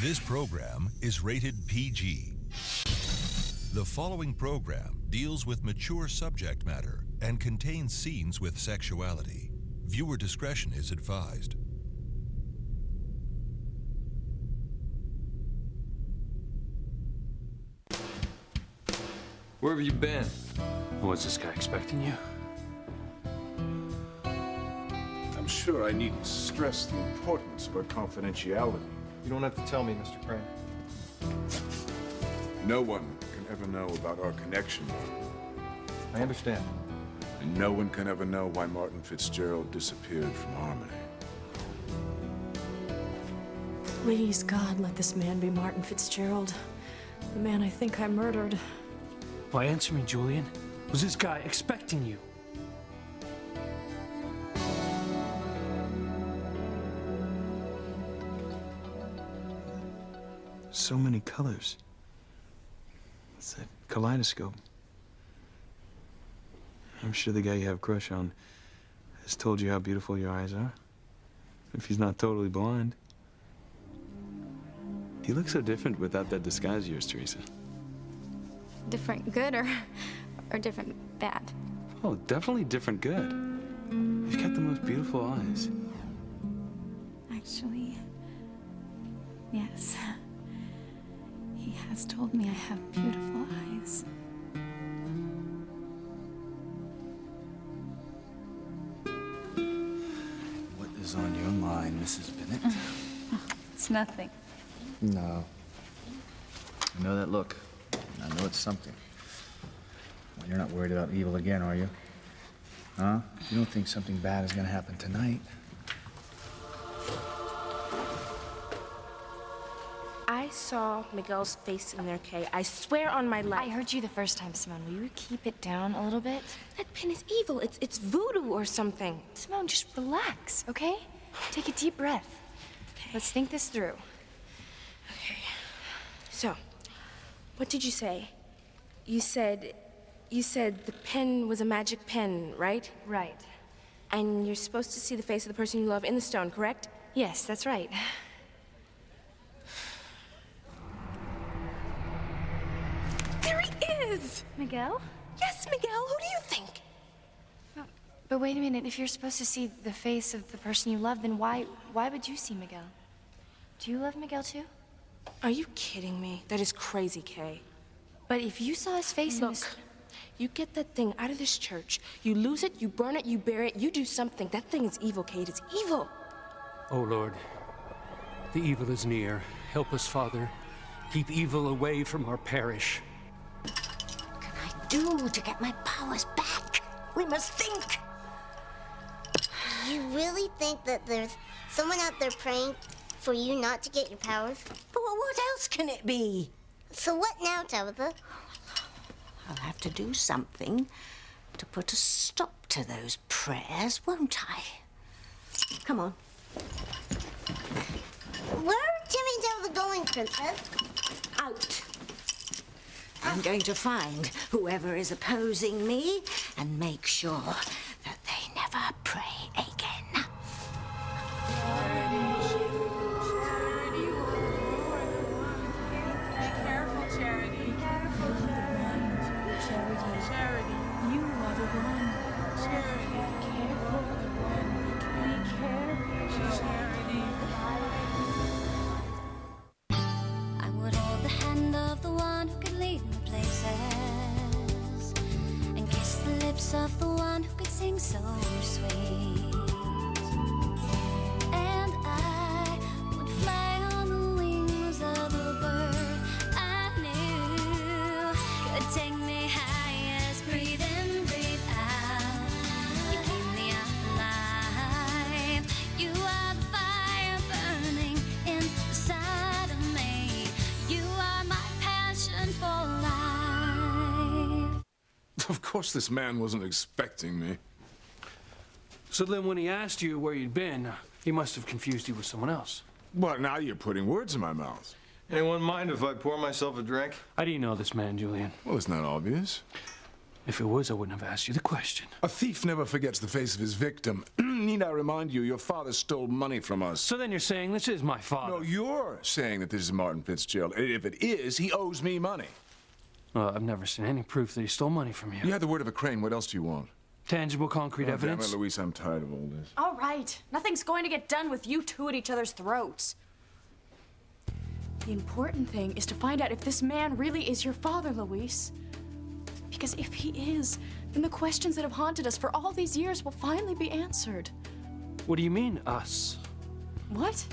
This program is rated PG. The following program deals with mature subject matter and contains scenes with sexuality. Viewer discretion is advised. Where have you been? Was this guy expecting you? I'm sure I needn't stress the importance of our confidentiality. You don't have to tell me, Mr. Crane. No one can ever know about our connection, I understand. and no one can ever know why Martin Fitzgerald disappeared from Harmony. Please, God, let this man be Martin Fitzgerald, the man I think I murdered. Why, answer me, Julian. Was this guy expecting you? So many colors. It's that kaleidoscope. I'm sure the guy you have a crush on has told you how beautiful your eyes are. If he's not totally blind. You look so different without that disguise of yours, Teresa. Different good or different bad? Oh, definitely different good. You've got the most beautiful eyes. Actually, yes. He has told me I have beautiful eyes. What is on your mind, Mrs. Bennett? It's nothing. No. I know that look. I know it's something. Well, you're not worried about evil again, are you? Huh? You don't think something bad is gonna happen tonight? I saw Miguel's face in there, Kay. I swear on my life. I heard you the first time, Simone. Will you keep it down a little bit? That pin is evil. It's voodoo or something. Simone, just relax, okay? Take a deep breath. Let's think this through. Okay. So, what did you say? You said the pen was a magic pen, right? Right. And you're supposed to see the face of the person you love in the stone, correct? Yes, that's right. There he is! Miguel? Yes, Miguel. Who do you think? But wait a minute, if you're supposed to see the face of the person you love, then why would you see Miguel? Do you love Miguel too? Are you kidding me? That is crazy, Kay. But if you saw his face in Look, this... you get that thing out of this church. You lose it, you burn it, you bury it, you do something. That thing is evil, Kate. It's evil. Oh, Lord. The evil is near. Help us, Father. Keep evil away from our parish. What can I do to get my powers back? We must think. You really think that there's someone out there praying for you not to get your powers? But what else can it be? So what now, Tabitha? I'll have to do something to put a stop to those prayers, won't I? Come on. Where are Timmy and Tabitha going, Princess? Out. I'm going to find whoever is opposing me and make sure that they never pray again. I would hold the hand of the one who could lead me places and kiss the lips of the one who could sing so sweet. And I would fly on the wings of a bird I knew could take me high as breathe in, breathe out. You keep me alive. You are the fire burning inside of me. You are my passion for life. Of course this man wasn't expecting me. So then when he asked you where you'd been, he must have confused you with someone else. Well, now you're putting words in my mouth. Anyone mind if I pour myself a drink? How do you know this man, Julian? Well, it's not obvious. If it was, I wouldn't have asked you the question. A thief never forgets the face of his victim. Need I remind you, your father stole money from us. So then you're saying this is my father? No, you're saying that this is Martin Fitzgerald. If it is, he owes me money. Well, I've never seen any proof that he stole money from you. You had the word of a crane. What else do you want? Tangible, concrete evidence? Damn it, Luis, I'm tired of all this. All right. Nothing's going to get done with you two at each other's throats. The important thing is to find out if this man really is your father, Luis. Because if he is, then the questions that have haunted us for all these years will finally be answered. What do you mean, us? What?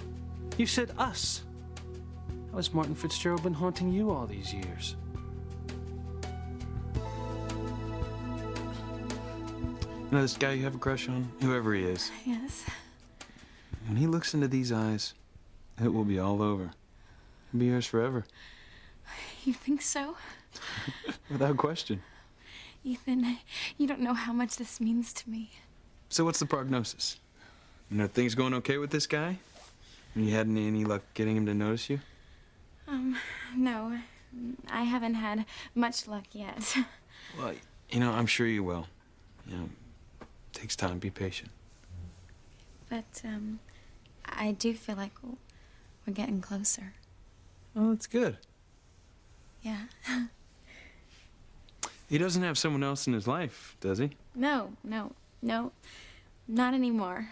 You said us. How has Martin Fitzgerald been haunting you all these years? You know this guy you have a crush on? Whoever he is. Yes. When he looks into these eyes, it will be all over. It'll be yours forever. You think so? Without question. Ethan, you don't know how much this means to me. So what's the prognosis? You know, things going okay with this guy? You had any luck getting him to notice you? No. I haven't had much luck yet. Well, you know, I'm sure you will. You know, it takes time. Be patient. But, I do feel like we're getting closer. Oh, that's good. Yeah. He doesn't have someone else in his life, does he? No. Not anymore.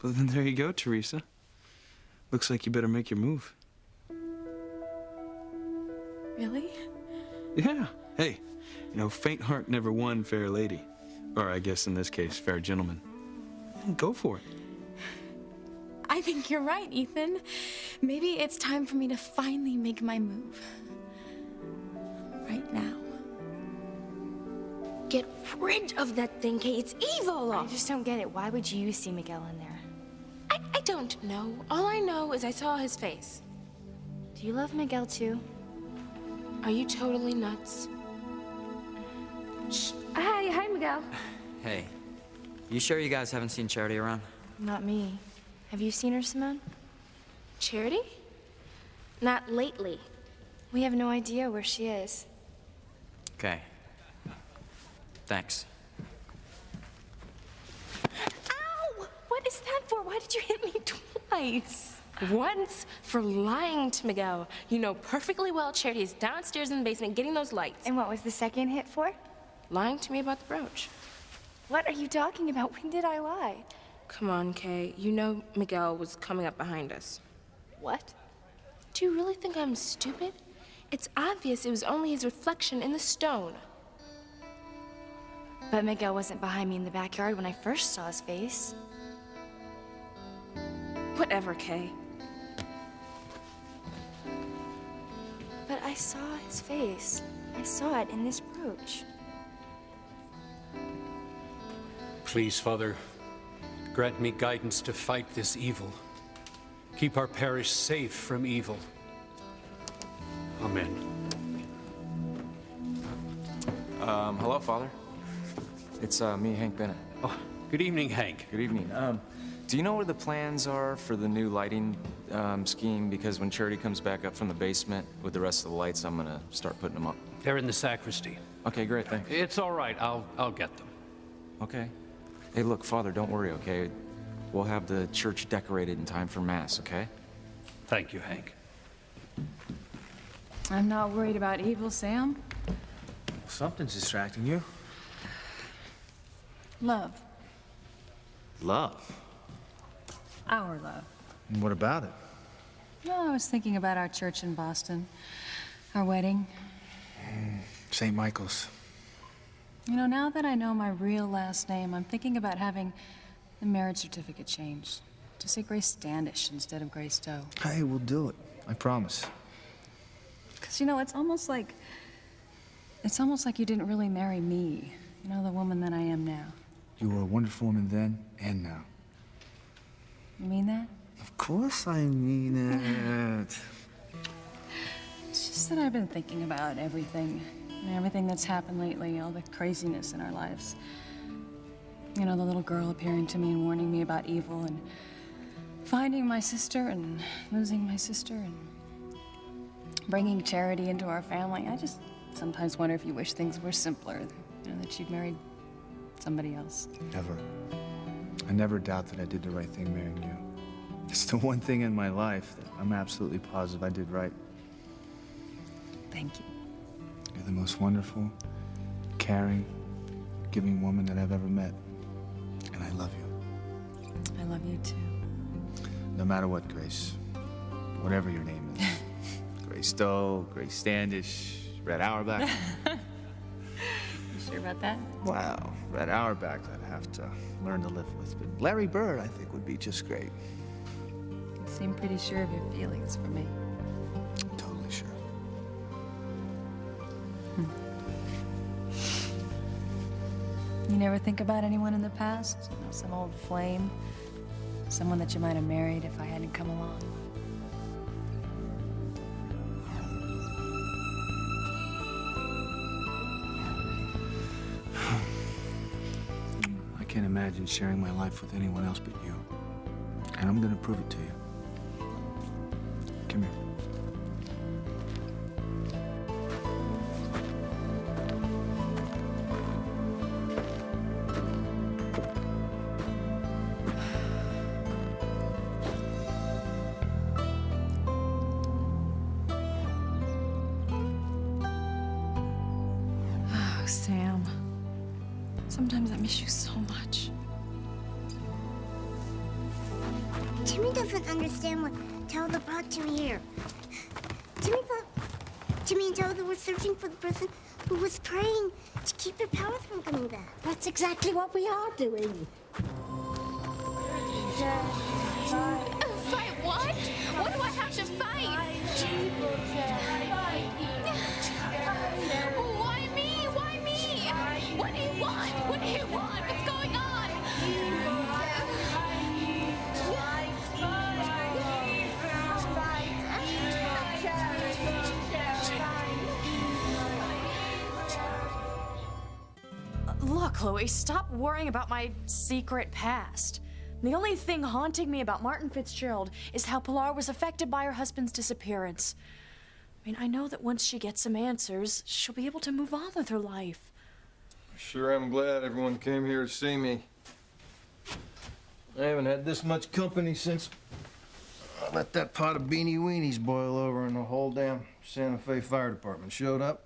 Well, then there you go, Teresa. Looks like you better make your move. Really? Yeah. Hey, you know, faint heart never won fair lady. Or I guess in this case, fair gentleman. Go for it. I think you're right, Ethan. Maybe it's time for me to finally make my move. Right now. Get rid of that thing, Kay. It's evil. I just don't get it. Why would you see Miguel in there? I don't know. All I know is I saw his face. Do you love Miguel too? Are you totally nuts? Shh. Hi, Miguel. Hey, you sure you guys haven't seen Charity around? Not me. Have you seen her, Simone? Charity? Not lately. We have no idea where she is. Okay. Thanks. Ow! What is that for? Why did you hit me twice? Once for lying to Miguel. You know perfectly well Charity is downstairs in the basement getting those lights. And what was the second hit for? Lying to me about the brooch. What are you talking about? When did I lie? Come on, Kay. You know Miguel was coming up behind us. What? Do you really think I'm stupid? It's obvious it was only his reflection in the stone. But Miguel wasn't behind me in the backyard when I first saw his face. Whatever, Kay. But I saw his face. I saw it in this brooch. Please, Father, grant me guidance to fight this evil. Keep our parish safe from evil. Amen. Hello, Father. It's me, Hank Bennett. Oh, good evening, Hank. Good evening. Do you know where the plans are for the new lighting scheme? Because when Charity comes back up from the basement with the rest of the lights, I'm gonna start putting them up. They're in the sacristy. Okay, great, thanks. It's all right. I'll get them. Okay. Hey, look, Father, don't worry, okay? We'll have the church decorated in time for Mass, okay? Thank you, Hank. I'm not worried about evil, Sam. Something's distracting you. Love. Love? Our love. And what about it? No, I was thinking about our church in Boston. Our wedding. St. Michael's. You know, now that I know my real last name, I'm thinking about having the marriage certificate changed to say Grace Standish instead of Grace Doe. Hey, we'll do it. I promise. Because, you know, it's almost like you didn't really marry me. You know, the woman that I am now. You were a wonderful woman then and now. You mean that? Of course I mean it. It's just that I've been thinking about everything. You know, everything that's happened lately, all the craziness in our lives. You know, the little girl appearing to me and warning me about evil, and finding my sister and losing my sister, and bringing Charity into our family. sometimes wonder if you wish things were simpler, you know, that you'd married somebody else. Never. I never doubt that I did the right thing marrying you. It's the one thing in my life that I'm absolutely positive I did right. Thank you. You're the most wonderful, caring, giving woman that I've ever met. And I love you. I love you too. No matter what, Grace. Whatever your name is. Grace Stowe, Grace Standish, Red Auerbach. You sure about that? Wow, Red Auerbach I'd have to learn to live with. But Larry Bird, I think, would be just great. You seem pretty sure of your feelings for me. I'm totally sure. You never think about anyone in the past? You know, some old flame? Someone that you might have married if I hadn't come along? I can't imagine sharing my life with anyone else but you. And I'm gonna prove it to you. Come here. Oh, Sam. Sometimes I miss you so much. Timmy doesn't understand what Telda brought Timmy here. Timmy thought Timmy and Telda were searching for the person who was praying to keep their powers from coming back. That's exactly what we are doing. Fight what? What do I have to fight? Why me? Why me? What do you want? What do you want? What's going on? Look, Chloe, stop worrying about my secret past. The only thing haunting me about Martin Fitzgerald is how Pilar was affected by her husband's disappearance. I mean, I know that once she gets some answers, she'll be able to move on with her life. Sure am glad everyone came here to see me. I haven't had this much company since I let that pot of beanie weenies boil over and the whole damn Santa Fe Fire Department showed up.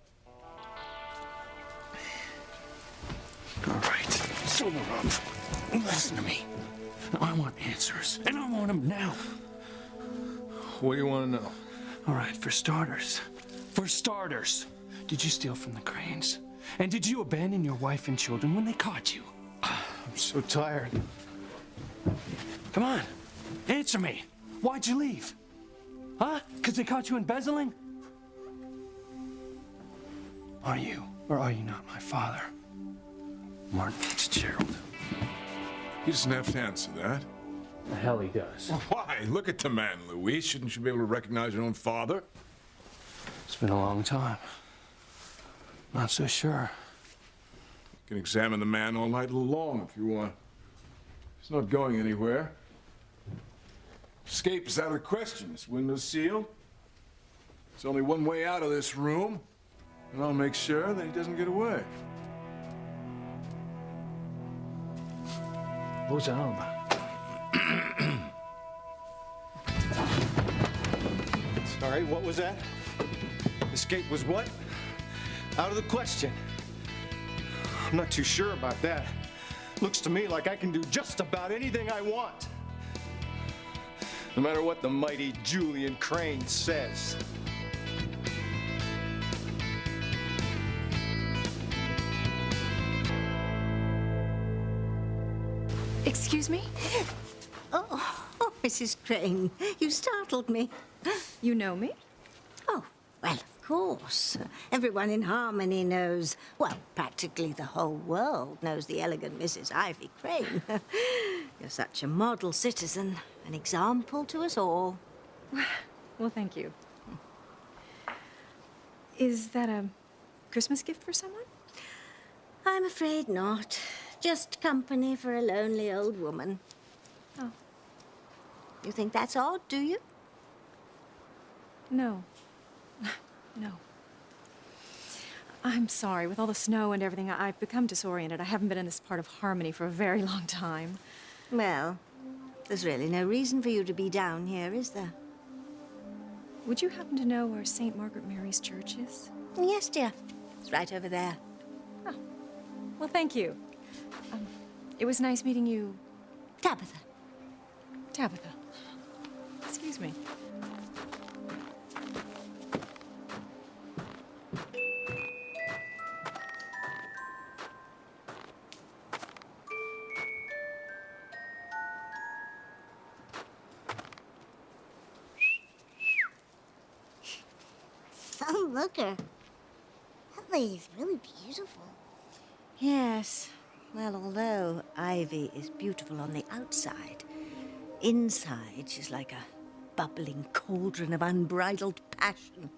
All right, sober up. Listen to me. I want answers, and I want them now. What do you want to know? All right, for starters, did you steal from the Cranes? And did you abandon your wife and children when they caught you? I'm so tired. Come on, answer me. Why'd you leave? Huh? Because they caught you embezzling? Are you or are you not my father? Martin Fitzgerald. He doesn't have to answer that. The hell he does. Why? Look at the man, Louise. Shouldn't you be able to recognize your own father? It's been a long time. Not so sure. You can examine the man all night long if you want. He's not going anywhere. Escape is out of the question. This window's sealed. There's only one way out of this room, and I'll make sure that he doesn't get away. What was that all about? Sorry, what was that? Escape was what? Out of the question. I'm not too sure about that. Looks to me like I can do just about anything I want. No matter what the mighty Julian Crane says. Excuse me? Oh, Mrs. Crane, you startled me. You know me? Oh, well, of course. Everyone in Harmony knows, well, practically the whole world knows the elegant Mrs. Ivy Crane. You're such a model citizen, an example to us all. Well, thank you. Is that a Christmas gift for someone? I'm afraid not. Just company for a lonely old woman. Oh. You think that's odd, do you? No. No. I'm sorry. With all the snow and everything, I've become disoriented. I haven't been in this part of Harmony for a very long time. Well, there's really no reason for you to be down here, is there? Would you happen to know where St. Margaret Mary's Church is? Yes, dear. It's right over there. Oh. Well, thank you. It was nice meeting you. Tabitha. Tabitha. Excuse me. Oh, look her. That lady's really beautiful. Yes. Well, although Ivy is beautiful on the outside, inside she's like a bubbling cauldron of unbridled passion.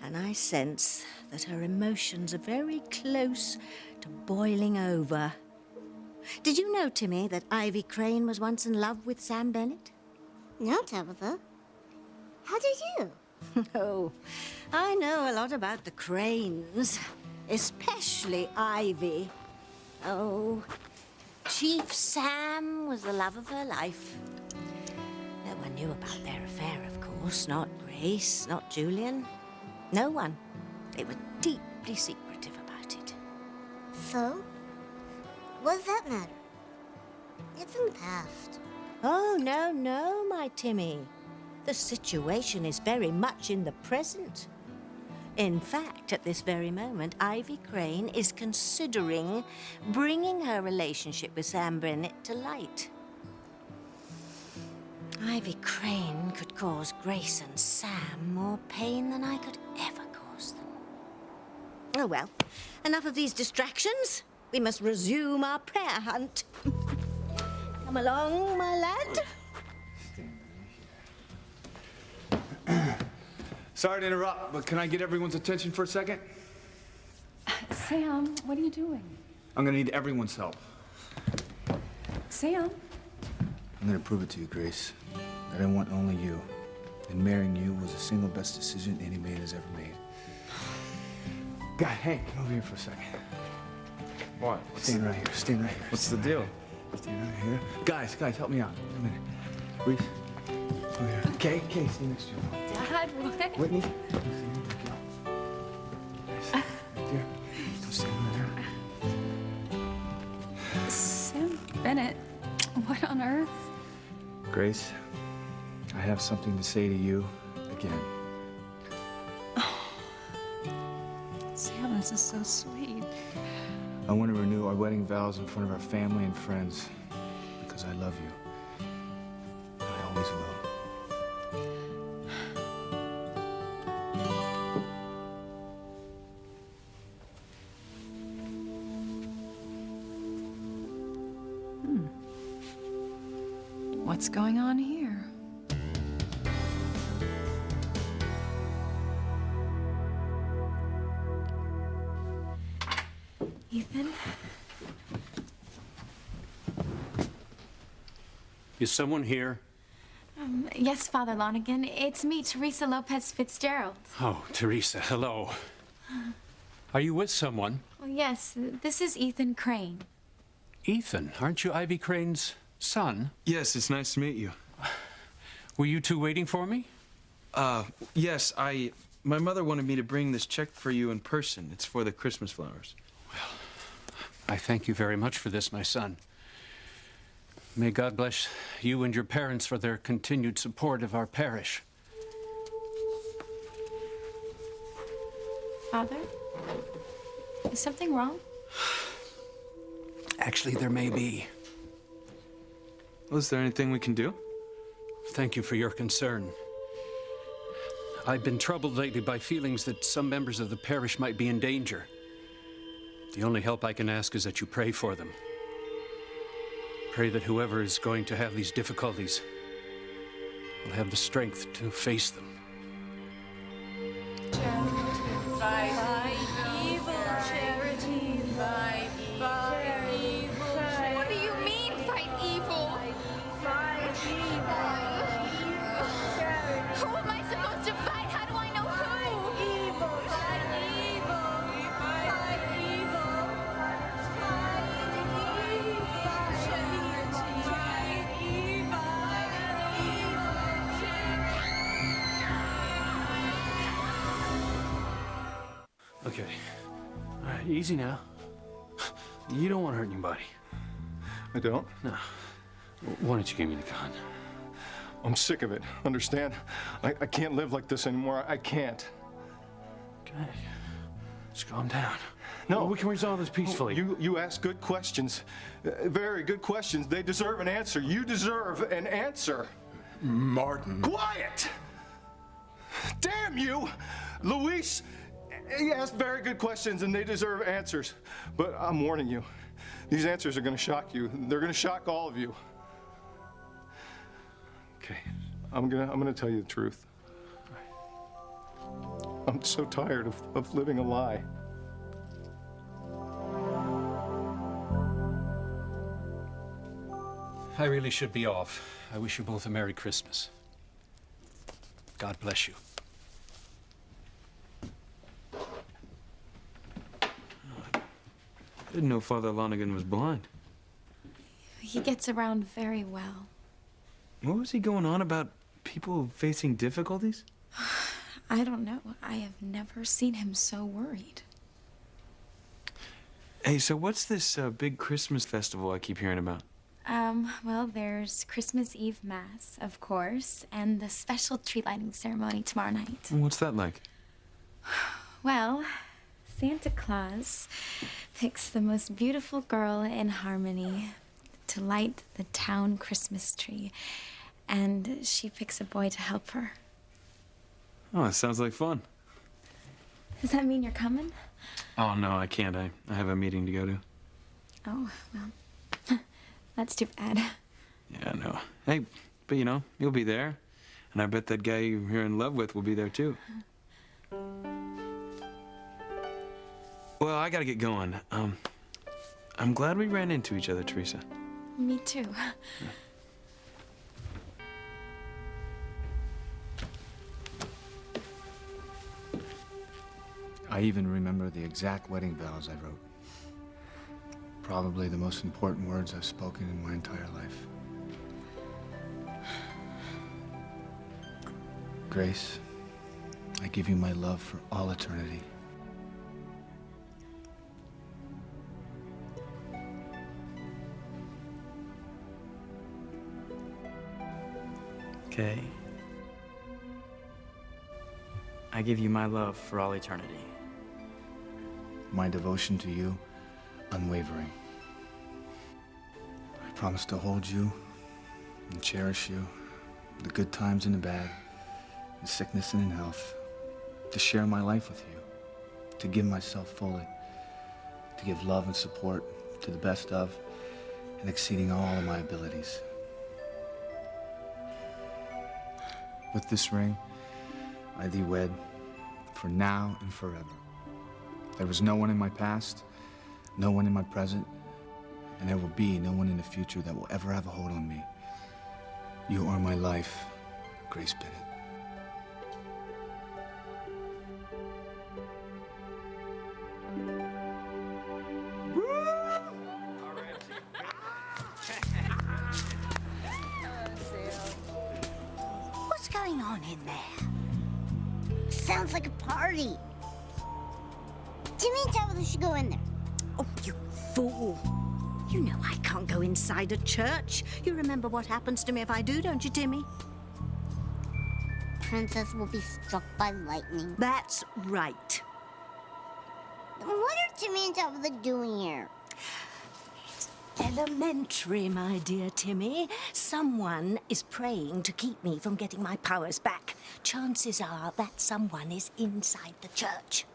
And I sense that her emotions are very close to boiling over. Did you know, Timmy, that Ivy Crane was once in love with Sam Bennett? No, Tabitha. How did you? Oh, I know a lot about the Cranes, especially Ivy. Oh, Chief Sam was the love of her life. No one knew about their affair, of course. Not Grace, not Julian. No one. They were deeply secretive about it. So? What does that matter? It's in the past. Oh, no, no, my Timmy. The situation is very much in the present. In fact, at this very moment, Ivy Crane is considering bringing her relationship with Sam Bennett to light. Ivy Crane could cause Grace and Sam more pain than I could ever cause them. Oh, well, enough of these distractions. We must resume our prayer hunt. Come along, my lad. Sorry to interrupt, but can I get everyone's attention for a second? Sam, what are you doing? I'm gonna need everyone's help. Sam? I'm gonna prove it to you, Grace, that I want only you. And marrying you was the single best decision any man has ever made. God, Hank, come over here for a second. What? Stand right here, stand right here. What's the deal? Stand right here. Guys, help me out. Come in. Reese, over here. Kay, stay next to you. Dad, what? Whitney. Right there. Still standing there. Sam Bennett? What on earth? Grace, I have something to say to you again. Sam, this is so sweet. I want to renew our wedding vows in front of our family and friends because I love you. I always will. What's going on here? Ethan? Is someone here? Yes, Father Lonigan. It's me, Teresa Lopez Fitzgerald. Oh, Teresa, hello. Are you with someone? Well, yes, this is Ethan Crane. Ethan, aren't you Ivy Crane's son? Yes, it's nice to meet you. Were you two waiting for me? Yes, my mother wanted me to bring this check for you in person. It's for the Christmas flowers. I thank you very much for this, my son. May God bless you and your parents for their continued support of our parish. Father? Is something wrong? Actually, there may be. Well, is there anything we can do? Thank you for your concern. I've been troubled lately by feelings that some members of the parish might be in danger. The only help I can ask is that you pray for them. Pray that whoever is going to have these difficulties will have the strength to face them. What do you mean, fight evil? Who am I supposed to fight? How do I know who? Okay. All right, easy now. You don't want to hurt anybody. I don't? No. Why don't you give me the gun? I'm sick of it, understand? I can't live like this anymore. I can't. Okay. Just calm down. No. We can resolve this peacefully. You ask good questions. Very good questions. They deserve an answer. You deserve an answer. Martin. Quiet! Damn you! Luis, he asked very good questions and they deserve answers. But I'm warning you, these answers are gonna shock you. They're gonna shock all of you. Okay, I'm gonna tell you the truth. I'm so tired of living a lie. I really should be off. I wish you both a Merry Christmas. God bless you. I didn't know Father Lonigan was blind. He gets around very well. What was he going on about people facing difficulties? I don't know. I have never seen him so worried. Hey, so what's this big Christmas festival I keep hearing about? Well, there's Christmas Eve Mass, of course, and the special tree lighting ceremony tomorrow night. What's that like? Well, Santa Claus picks the most beautiful girl in Harmony to light the town Christmas tree, and she picks a boy to help her. Oh, it sounds like fun. Does that mean you're coming? Oh, no, I can't. I have a meeting to go to. Oh, well, that's too bad. Yeah, I know. Hey, but you know, you'll be there. And I bet that guy you're in love with will be there, too. Well, I gotta get going. I'm glad we ran into each other, Teresa. Me too. I even remember the exact wedding vows I wrote. Probably the most important words I've spoken in my entire life. Grace, I give you my love for all eternity. Okay. I give you my love for all eternity. My devotion to you, unwavering. I promise to hold you and cherish you, the good times and the bad, in sickness and in health, to share my life with you, to give myself fully, to give love and support to the best of and exceeding all of my abilities. With this ring, I thee wed for now and forever. There was no one in my past, no one in my present, and there will be no one in the future that will ever have a hold on me. You are my life, Grace Bennett. What's going on in there? Sounds like a party. Timmy and Tabitha should go in there. Oh, you fool. You know I can't go inside a church. You remember what happens to me if I do, don't you, Timmy? Princess will be struck by lightning. That's right. What are Timmy and Tabitha doing here? Elementary, my dear Timmy. Someone is praying to keep me from getting my powers back. Chances are that someone is inside the church.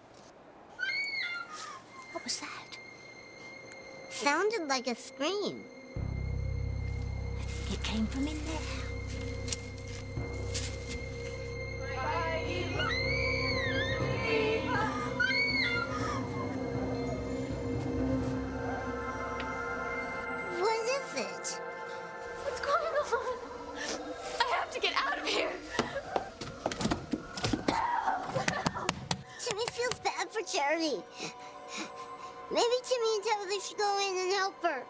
What was that? Sounded like a scream. I think it came from in there. What is it? What's going on? I have to get out of here. Timmy feels bad for Charity. Maybe Timmy and Tabitha should go in and help her.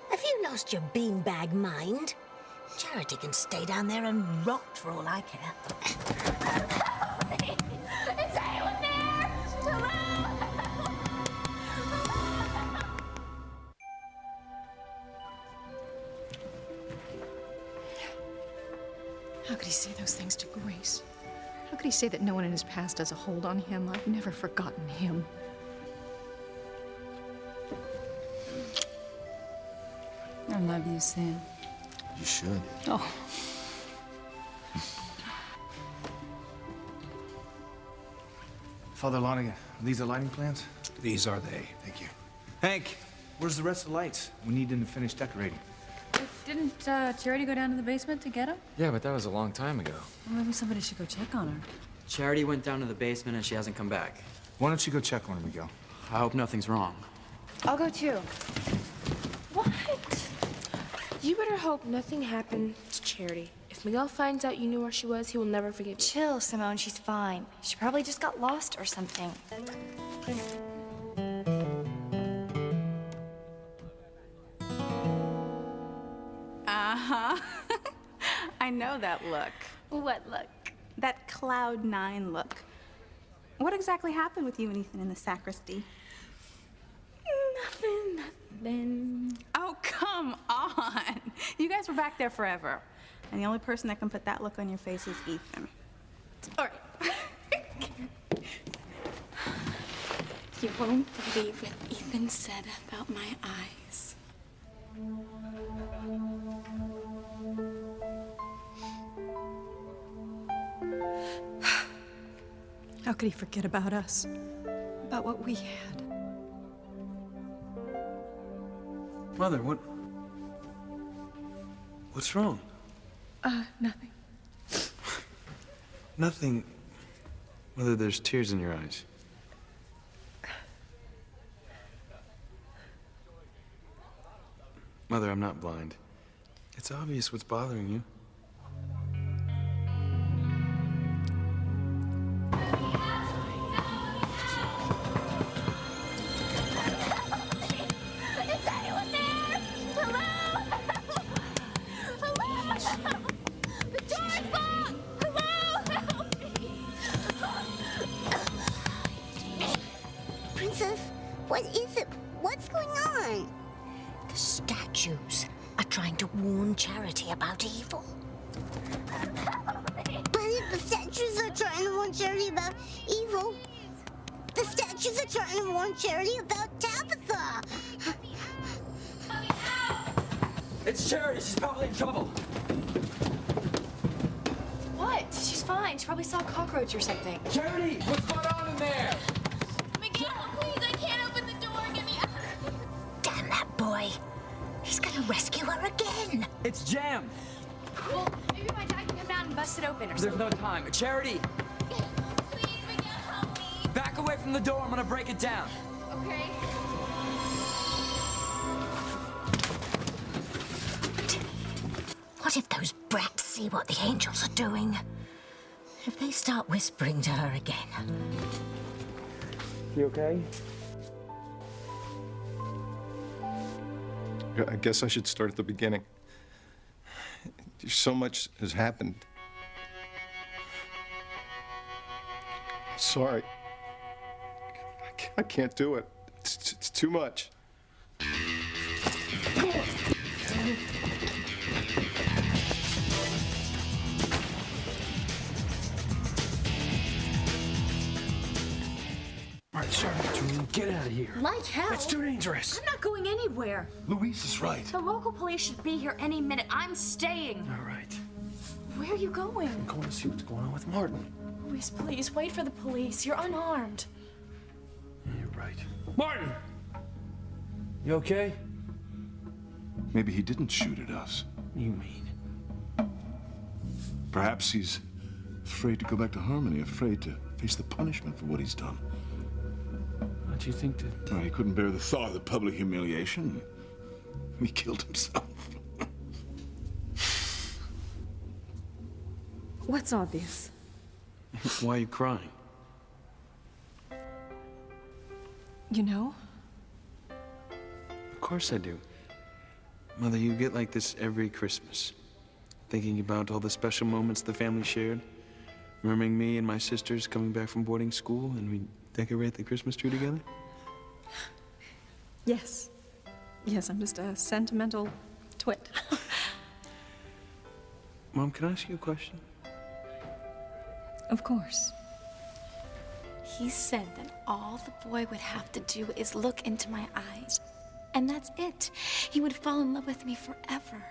Have you lost your beanbag mind? Charity can stay down there and rot for all I care. Is anyone there? Hello? How could he say those things to Grace? How could he say that no one in his past has a hold on him? I've never forgotten him. I love you, Sam. You should. Oh. Father Lonigan, these are lighting plans? These are they. Thank you. Hank, where's the rest of the lights? We need them to finish decorating. Didn't Charity go down to the basement to get him? Yeah, but that was a long time ago. Well, maybe somebody should go check on her. Charity went down to the basement and she hasn't come back. Why don't you go check on her, Miguel? I hope nothing's wrong. I'll go too. What? You better hope nothing happened to Charity. If Miguel finds out you knew where she was, he will never forgive you. Chill, Simone. She's fine. She probably just got lost or something. Uh-huh. I know that look. What look? That Cloud 9 look. What exactly happened with you and Ethan in the sacristy? Nothing. Oh, come on. You guys were back there forever. And the only person that can put that look on your face is Ethan. All right. You won't believe what Ethan said about my eyes. How could he forget about us? About what we had? Mother, what's wrong? Nothing. Nothing. Mother, there's tears in your eyes. Mother, I'm not blind. It's obvious what's bothering you. Is anyone there? Hello? Hello? The door's locked! Hello? Help me! Princess, what is it? What's going on? The statues are trying to warn Charity about evil. But if the statues are trying to warn Charity about evil, the statues are trying to warn Charity about Tabitha. It's Charity. She's probably in trouble. What? She's fine. She probably saw a cockroach or something. Charity, what's going on in there? Miguel, please, I can't open the door. Get me out. Damn that boy. He's gonna rescue her again. It's jammed. Well, maybe my dad can come down and bust it open or There's something. no time. Charity, Please, Miguel, help me. back away from the door. I'm gonna break it down. Okay. What if those brats see what the angels are doing? If they start whispering to her again? You okay? I guess I should start at the beginning. So much has happened. I'm sorry. I can't do it. It's too much. All right, Charlie, get out of here. Like hell. It's too dangerous. I'm not going anywhere. Louise is right. The local police should be here any minute. I'm staying. All right. Where are you going? I'm going to see what's going on with Martin. Luis, please, wait for the police. You're unarmed. You're right. Martin! You okay? Maybe he didn't shoot at us. You mean? Perhaps he's afraid to go back to Harmony, afraid to face the punishment for what he's done. Don't you think that... Well, he couldn't bear the thought of the public humiliation. He killed himself. What's obvious? Why are you crying? You know? Of course I do. Mother, you get like this every Christmas. Thinking about all the special moments the family shared. Remembering me and my sisters coming back from boarding school and we decorate the Christmas tree together? Yes. Yes, I'm just a sentimental twit. Mom, can I ask you a question? Of course. He said that all the boy would have to do is look into my eyes. And that's it. He would fall in love with me forever.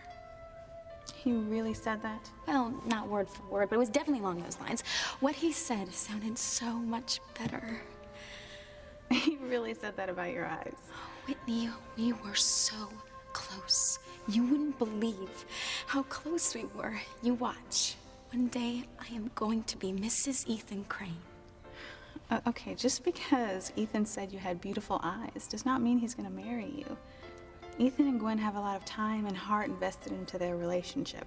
He really said that? Well, not word for word, but it was definitely along those lines. What he said sounded so much better. He really said that about your eyes. Whitney, we were so close. You wouldn't believe how close we were. You watch. One day, I am going to be Mrs. Ethan Crane. Okay, just because Ethan said you had beautiful eyes does not mean he's gonna marry you. Ethan and Gwen have a lot of time and heart invested into their relationship.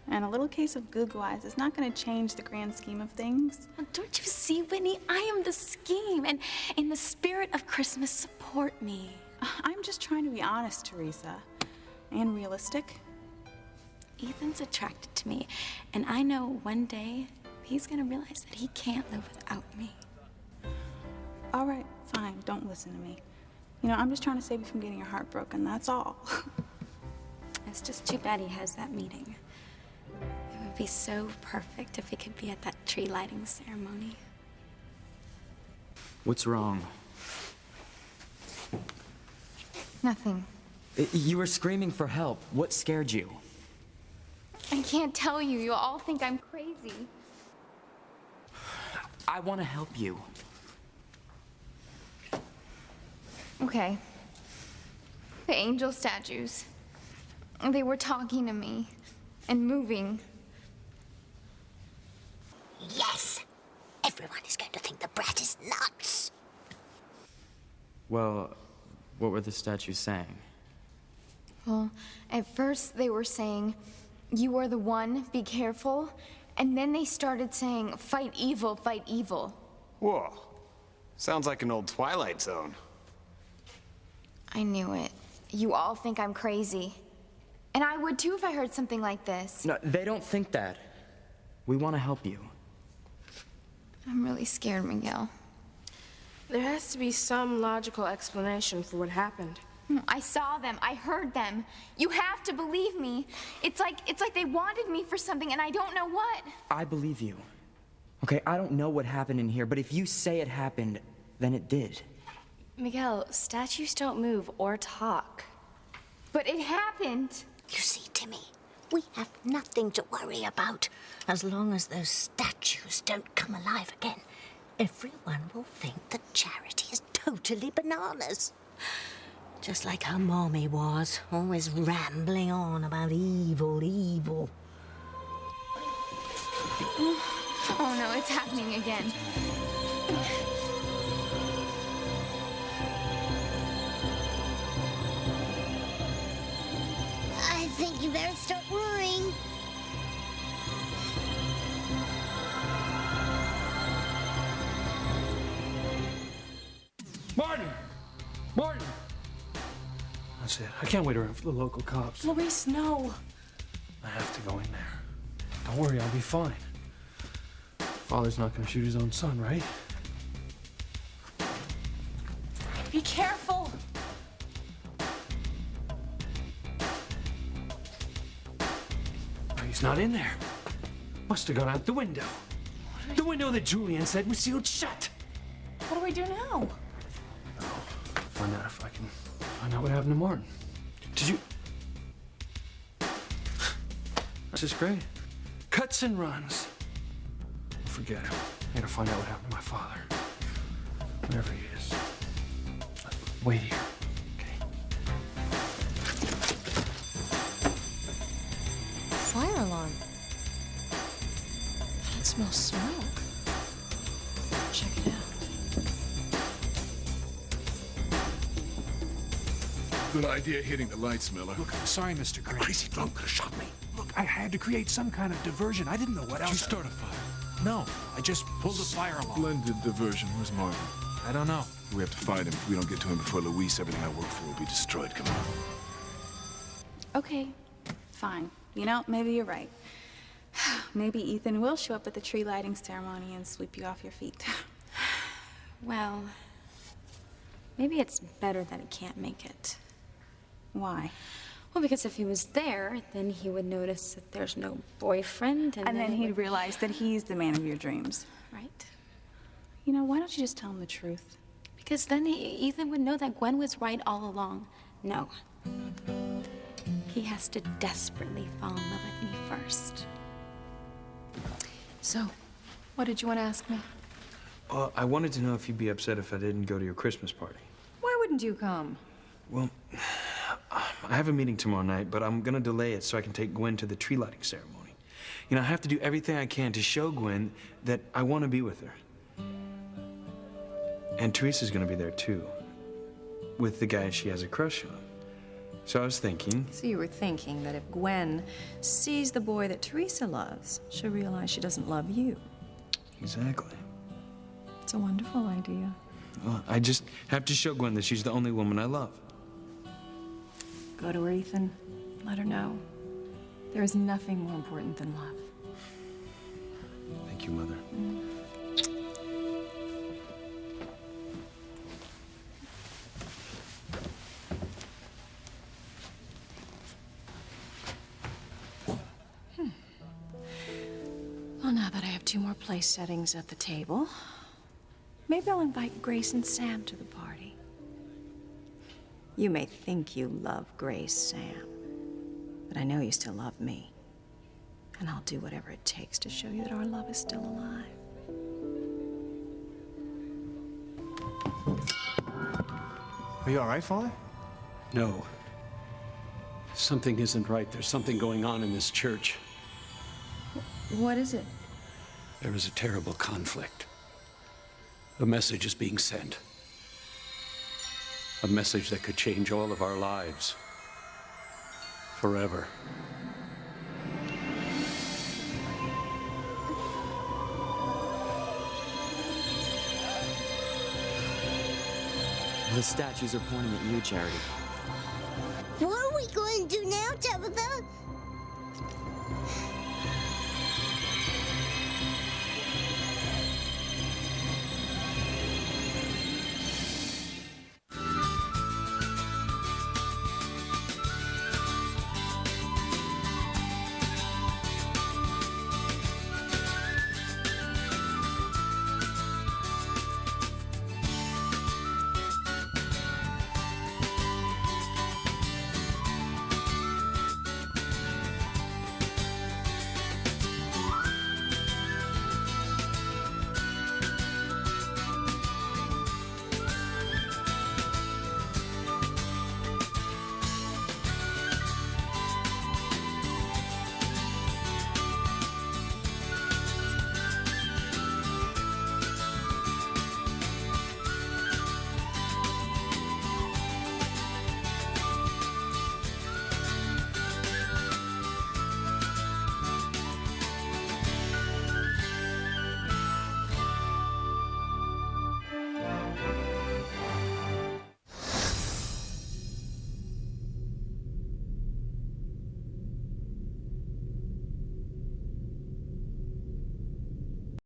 And a little case of goo-goo eyes is not gonna change the grand scheme of things. Well, don't you see, Whitney? I am the scheme, and in the spirit of Christmas, support me. I'm just trying to be honest, Teresa, and realistic. Ethan's attracted to me, and I know one day he's gonna realize that he can't live without me. All right, fine, don't listen to me. You know, I'm just trying to save you from getting your heart broken, that's all. It's just too bad he has that meeting. It would be so perfect if he could be at that tree lighting ceremony. What's wrong? Nothing. You were screaming for help. What scared you? I can't tell you. You'll all think I'm crazy. I want to help you. Okay. The angel statues. They were talking to me and moving. Yes! Everyone is going to think the brat is nuts. Well, what were the statues saying? Well, at first they were saying, "You are the one, be careful." And then they started saying, "Fight evil, fight evil." Whoa. Sounds like an old Twilight Zone. I knew it. You all think I'm crazy. And I would too if I heard something like this. No, they don't think that. We want to help you. I'm really scared, Miguel. There has to be some logical explanation for what happened. I saw them. I heard them. You have to believe me. It's like they wanted me for something and I don't know what. I believe you. Okay, I don't know what happened in here, but if you say it happened, then it did. Miguel, statues don't move or talk. But it happened. You see, Timmy, we have nothing to worry about. As long as those statues don't come alive again, everyone will think that Charity is totally bananas. Just like her mommy was, always rambling on about evil, evil. Oh no, it's happening again. I think you better start worrying. Martin! Martin! That's it. I can't wait around for the local cops. Luis, no. I have to go in there. Don't worry, I'll be fine. Father's not gonna shoot his own son, right? Be careful. He's not in there. Must have gone out the window. The window that Julian said was sealed shut. What do we do now? Find out if I can find out what happened to Martin. Did you? This is great. Cuts and runs. Forget him. I gotta find out what happened to my father. Wherever he is. Wait here. Fire alarm. I don't smell smoke. Check it out. Good idea hitting the lights, Miller. Look, I'm sorry, Mr. Crane. Crazy bloke could have shot me. Look, I had to create some kind of diversion. I didn't know what else. Did you start a fire? No, I just pulled the fire alarm. Splendid diversion. Where's Martin? I don't know. We have to find him. If we don't get to him before Luis, everything I work for will be destroyed. Come on. Okay, fine. You know, maybe you're right. Maybe Ethan will show up at the tree lighting ceremony and sweep you off your feet. Well, maybe it's better that he can't make it. Why? Well, because if he was there, then he would notice that there's no boyfriend, and then he he'd would... realize that he's the man of your dreams. Right. You know, why don't you just tell him the truth? Because then Ethan would know that Gwen was right all along. No. He has to desperately fall in love with me first. So, what did you want to ask me? I wanted to know if you'd be upset if I didn't go to your Christmas party. Why wouldn't you come? Well, I have a meeting tomorrow night, but I'm gonna delay it so I can take Gwen to the tree lighting ceremony. You know, I have to do everything I can to show Gwen that I want to be with her. And Teresa's gonna be there too, with the guy she has a crush on. So I was thinking... So you were thinking that if Gwen sees the boy that Teresa loves, she'll realize she doesn't love you. Exactly. It's a wonderful idea. Well, I just have to show Gwen that she's the only woman I love. Go to her, Ethan. Let her know. There is nothing more important than love. Thank you, Mother. Well, now that I have 2 more place settings at the table, maybe I'll invite Grace and Sam to the party. You may think you love Grace, Sam, but I know you still love me. And I'll do whatever it takes to show you that our love is still alive. Are you all right, Father? No. Something isn't right. There's something going on in this church. What is it? There is a terrible conflict. A message is being sent. A message that could change all of our lives. Forever. The statues are pointing at you, Charity. What are we going to do now, Tabitha?